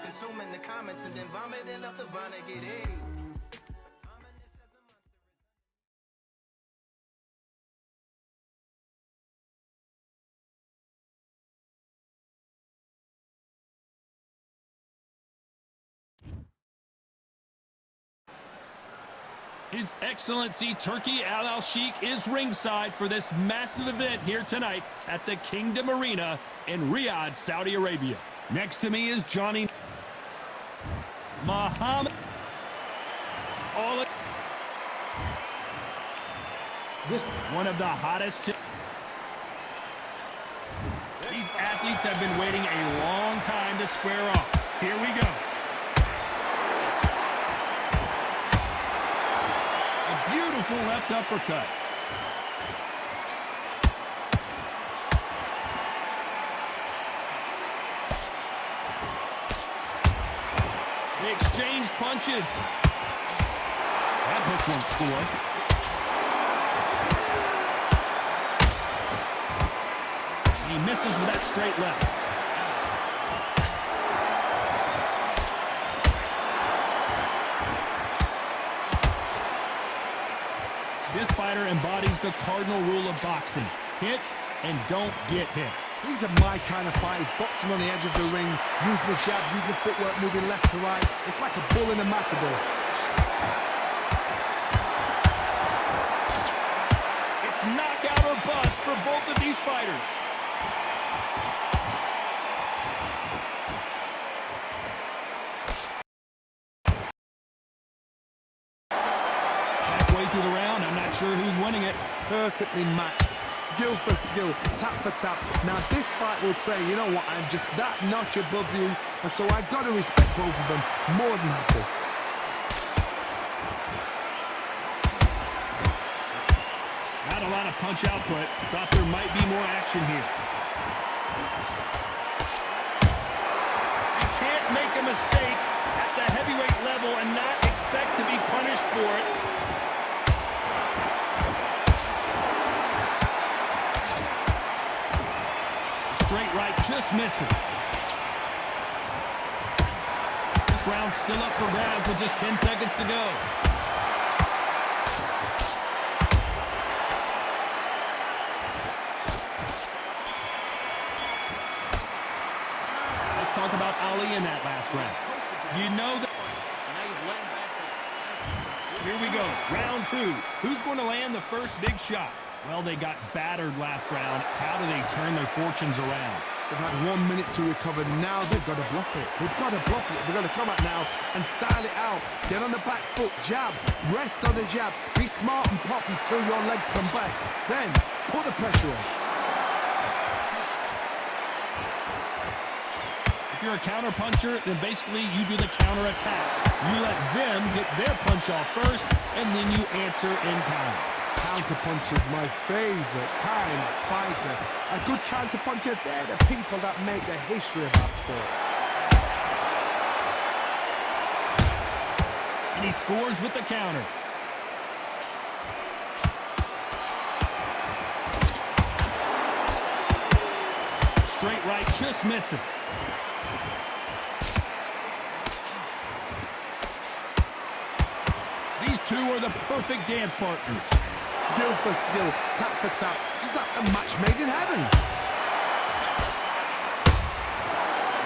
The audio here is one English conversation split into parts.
consuming the comments and then vomiting up the vine and get AIDS. His Excellency Turki Al-Sheikh is ringside for this massive event here tonight at the Kingdom Arena in Riyadh, Saudi Arabia. Next to me is Johnny Muhammad Oleksandr. This one of the hottest. These athletes have been waiting a long time to square off. Here we go. Beautiful left uppercut. They exchange punches. That hook won't score. He misses with that straight left. This fighter embodies the cardinal rule of boxing. Hit and don't get hit. These are my kind of fighters, boxing on the edge of the ring, using the jab, using the footwork, moving left to right. It's like a bull in a matador. It's knockout or bust for both of these fighters. Halfway through the round, I'm not sure who's winning it. Perfectly matched, skill for skill, tap for tap. Now this fight will say, you know what, I'm just that notch above you, and so I've got to respect both of them more than happy. Not a lot of punch output. Thought there might be more action here. You can't make a mistake at the heavyweight level and not expect to be punished for it. Straight right just misses. This round's still up for grabs with just 10 seconds to go. Let's talk about Ali in that last round. You know that. Here we go, round two. Who's going to land the first big shot? Well, they got battered last round. How do they turn their fortunes around? They've had 1 minute to recover. Now they've got to bluff it. They've got to bluff it. They've got to come out now and style it out. Get on the back foot, jab, rest on the jab. Be smart and pop until your legs come back. Then put the pressure on. If you're a counter puncher, then basically you do the counter attack. You let them get their punch off first, and then you answer in kind. Counter-punch is my favorite kind of fighter. A good counter-puncher, they're the people that make the history of our sport. And he scores with the counter. Straight right just misses. These two are the perfect dance partners. Skill for skill, tap for tap, just like a match made in heaven.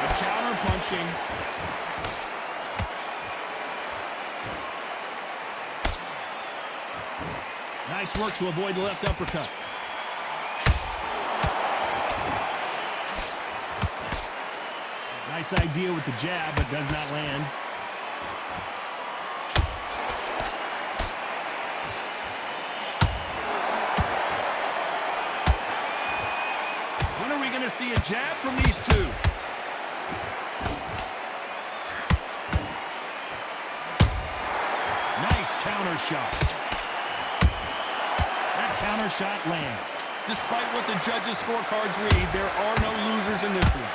The counter punching. Nice work to avoid the left uppercut. Nice idea with the jab, but does not land. See a jab from these two. Nice counter shot. That counter shot lands. Despite what the judges' scorecards read, there are no losers in this one.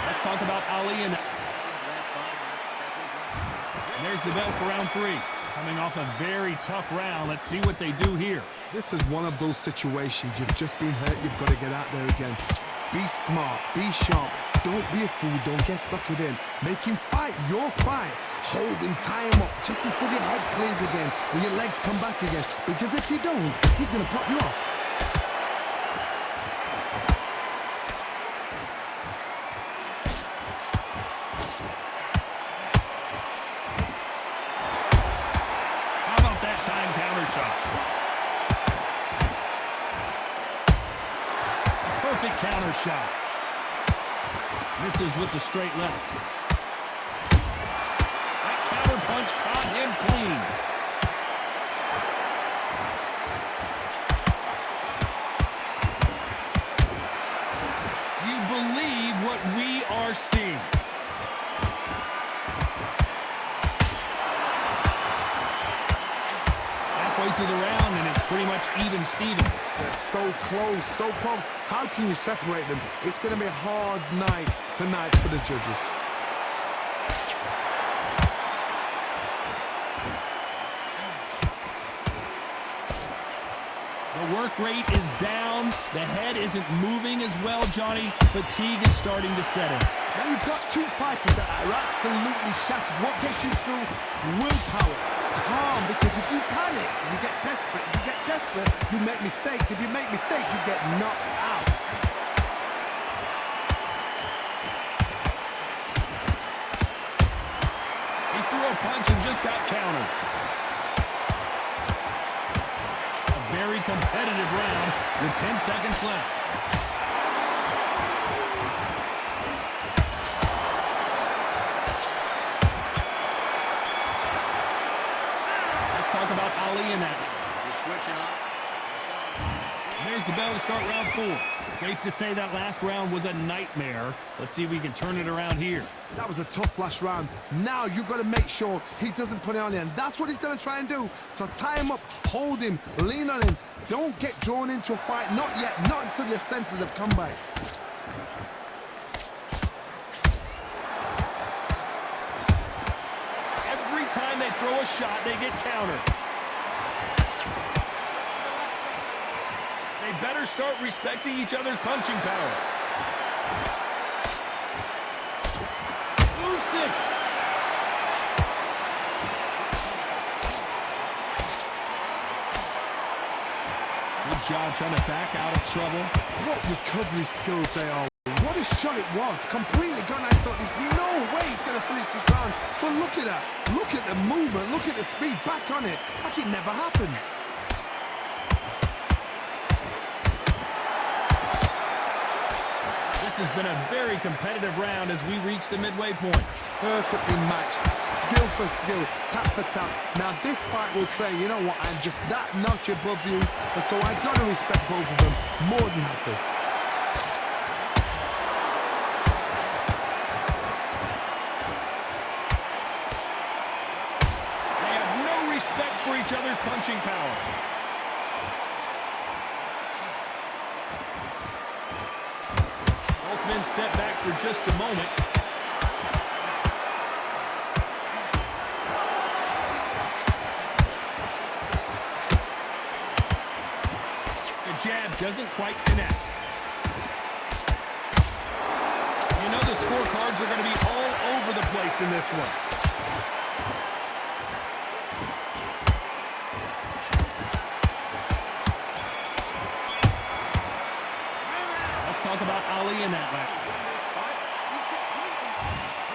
Let's talk about Ali and there's the bell for round three. Coming off a very tough round. Let's see what they do here. This is one of those situations. You've just been hurt. You've got to get out there again. Be smart. Be sharp. Don't be a fool. Don't get suckered in. Make him fight your fight. Hold him, tie him up, just until your head clears again and your legs come back again. Because if you don't, he's going to pop you off. How about that time counter shot? Perfect counter shot. Misses with the straight left. Punch caught him clean. Do you believe what we are seeing? Halfway through the round, and it's pretty much even Steven. They're so close, so close. How can you separate them? It's going to be a hard night tonight for the judges. The work rate is down. The head isn't moving as well, Johnny. Fatigue is starting to set in. Now you've got two fighters that are absolutely shattered. What gets you through? Willpower. Calm, because if you panic, you get desperate. If you get desperate, you make mistakes. If you make mistakes, you get knocked out. He threw a punch and just got countered. Very competitive round with 10 seconds left. Let's talk about Ali in that. You're switching up. There's the bell to start round 4. Safe to say that last round was a nightmare. Let's see if we can turn it around here. That was a tough last round. Now you've got to make sure he doesn't put it on you, and that's what he's going to try and do. So tie him up, hold him, lean on him. Don't get drawn into a fight. Not yet. Not until your senses have come back. Every time they throw a shot, they get countered. They better start respecting each other's punching power. Usyk. Good job trying to back out of trouble. What recovery skills they are. What a shot it was. Completely gone. I thought there's no way he's going to finish this round. But look at that. Look at the movement. Look at the speed. Back on it. Like it never happened. This has been a very competitive round as we reach the midway point. Perfectly matched. Skill for skill. Tap for tap. Now this fight will say, you know what, I'm just that notch above you. And so I got to respect both of them. More than happy. They have no respect for each other's punching power. Both men step back for just a moment. The jab doesn't quite connect. You know the scorecards are going to be all over the place in this one. Talk about Ali in that round.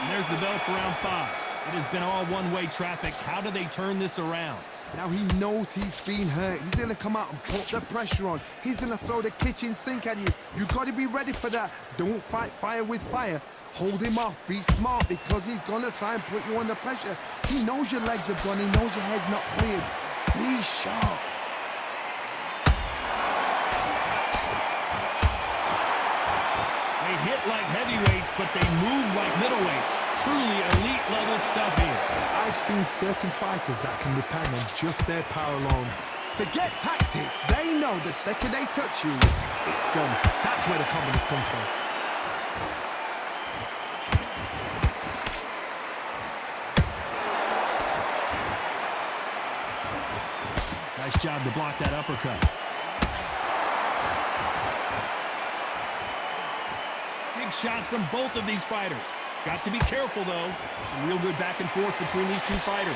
And there's the bell for round 5. It has been all one-way traffic. How do they turn this around? Now he knows he's been hurt. He's going to come out and put the pressure on. He's going to throw the kitchen sink at you. You've got to be ready for that. Don't fight fire with fire. Hold him off. Be smart because he's going to try and put you under pressure. He knows your legs are gone. He knows your head's not cleared. Be sharp. They hit like heavyweights, but they move like middleweights. Truly elite level stuff here. I've seen certain fighters that can depend on just their power alone. Forget tactics. They know the second they touch you, it's done. That's where the confidence comes from. Nice job to block that uppercut. Big shots from both of these fighters. Got to be careful, though. Some real good back and forth between these two fighters.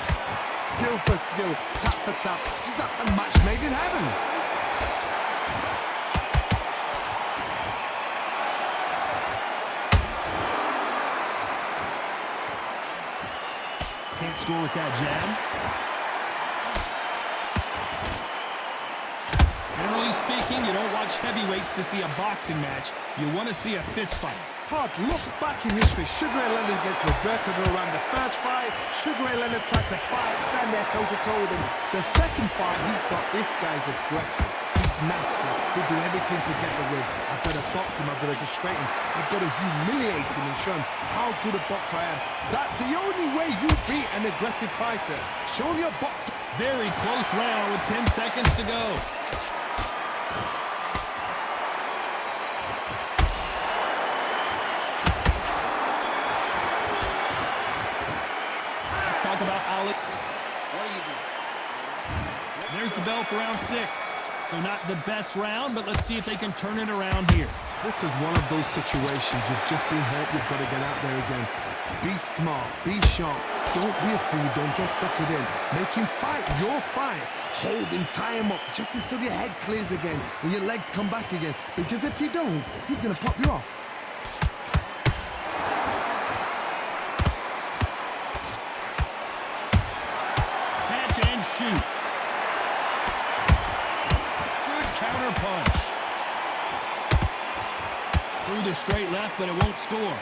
Skill for skill, tap for tap. Just like a match made in heaven. Can't score with that jab. Generally speaking, you don't watch heavyweights to see a boxing match. You want to see a fist fight. Todd, look back in history. Sugar Ray Leonard against Roberto Duran. The first fight, Sugar Ray Leonard tried to fight, stand there toe-to-toe with him. The second fight, he thought this guy's aggressive. He's nasty. He'll do everything to get the win. I've got to box him. I've got to frustrate him. I've got to humiliate him and show him how good a boxer I am. That's the only way you beat an aggressive fighter. Show him your box. Very close round with 10 seconds to go. About Alex. What are you doing? There's the bell for round 6. So not the best round, but let's see if they can turn it around here. This is one of those situations. You've just been hurt. You've got to get out there again. Be smart. Be sharp. Don't be a fool. Don't get suckered in. Make him fight your fight. Hold him. Tie him up just until your head clears again and your legs come back again. Because if you don't, he's going to pop you off. And shoot. Good counter punch. Through the straight left, but it won't score.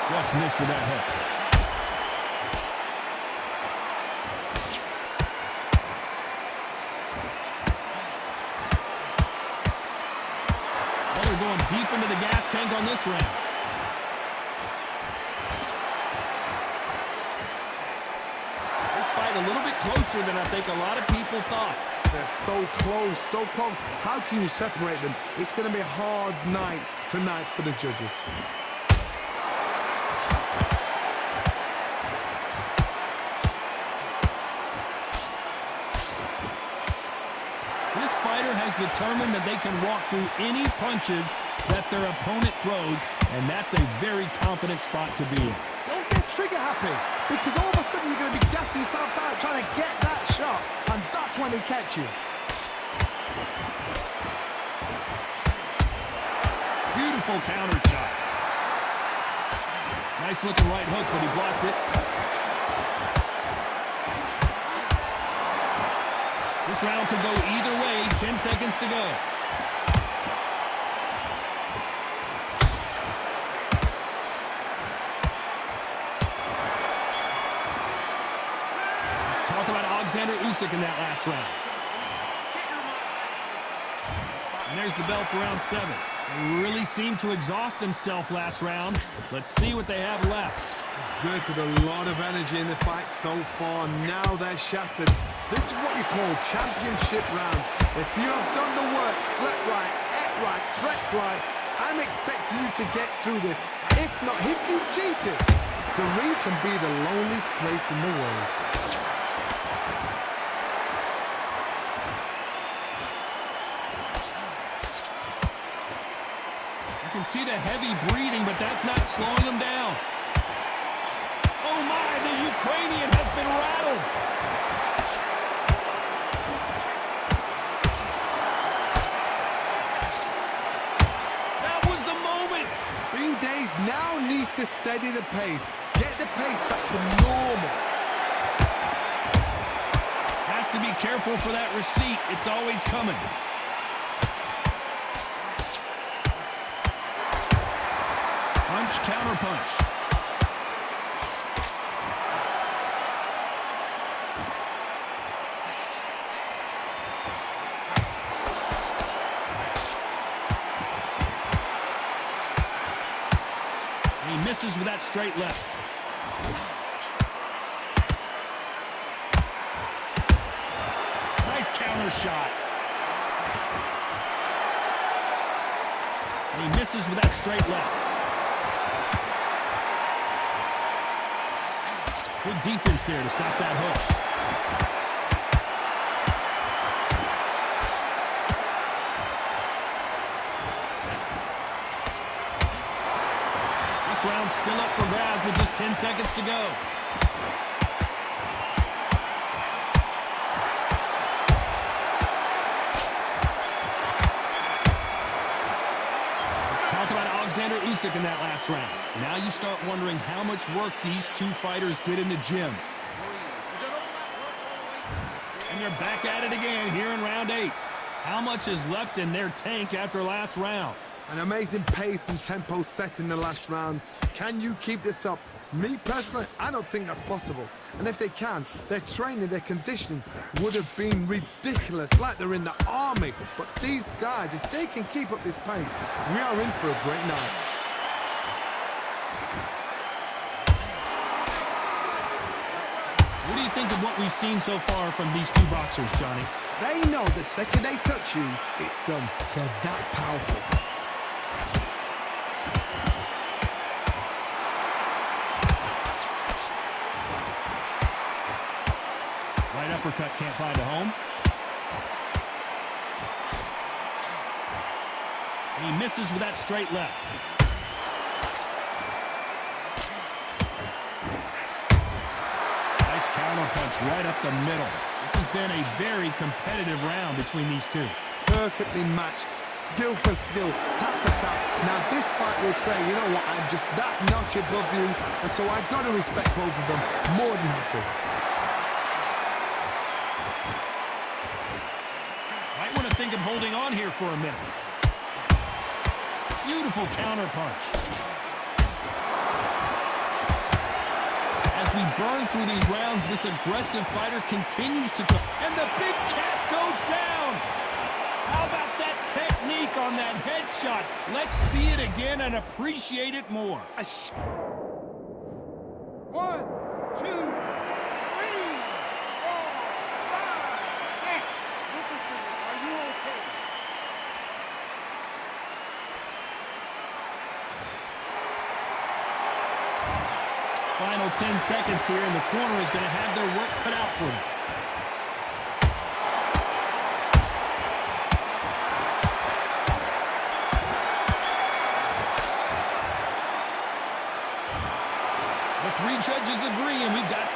Just missed with that hook. Well, they're going deep into the gas tank on this round. A little bit closer than I think a lot of people thought. They're so close, so close. How can you separate them? It's going to be a hard night tonight for the judges. This fighter has determined that they can walk through any punches that their opponent throws, and that's a very confident spot to be in. Don't get trigger happy, because all of a sudden you're going to be gassing yourself out trying to get that shot, and that's when they catch you. Beautiful counter shot. Nice looking right hook, but he blocked it. This round could go either way. 10 seconds to go. Talk about Oleksandr Usyk in that last round. And there's the bell for round 7. They really seemed to exhaust themselves last round. Let's see what they have left. Exerted a lot of energy in the fight so far. Now they're shattered. This is what you call championship rounds. If you have done the work, slept right, ate right, slept right, I'm expecting you to get through this. If not, if you've cheated, the ring can be the loneliest place in the world. You can see the heavy breathing, but that's not slowing him down. Oh my, the Ukrainian has been rattled. That was the moment. Bean Days now needs to steady the pace. Get the pace back to normal. Has to be careful for that receipt. It's always coming. Punch, counter punch. And he misses with that straight left. Nice counter shot. And he misses with that straight left. Good defense there to stop that hook. This round's still up for grabs with just 10 seconds to go. Let's talk about Oleksandr Usyk in that last round. Now you start wondering how much work these two fighters did in the gym. And they're back at it again here in round 8. How much is left in their tank after last round? An amazing pace and tempo set in the last round. Can you keep this up? Me personally, I don't think that's possible. And if they can, their training, their conditioning would have been ridiculous, like they're in the army. But these guys, if they can keep up this pace, we are in for a great night. What do you think of what we've seen so far from these two boxers, Johnny? They know the second they touch you, it's done. They're that powerful. Right uppercut can't find a home. And he misses with that straight left. Nice counter punch right up the middle. This has been a very competitive round between these two. Perfectly matched, skill for skill, tap for tap. Now this fight will say, you know what, I'm just that notch above you, and so I've got to respect both of them more than happy. Might want to think of holding on here for a minute. Beautiful counter punch. As we burn through these rounds, this aggressive fighter continues to go. And the big cat goes down. How about that technique on that headshot? Let's see it again and appreciate it more. 1, 2, 3, 4, 5, 6. Listen to me. Are you okay? Final 10 seconds here, and the corner is going to have their work cut out for them. The 3 judges agree, and we've got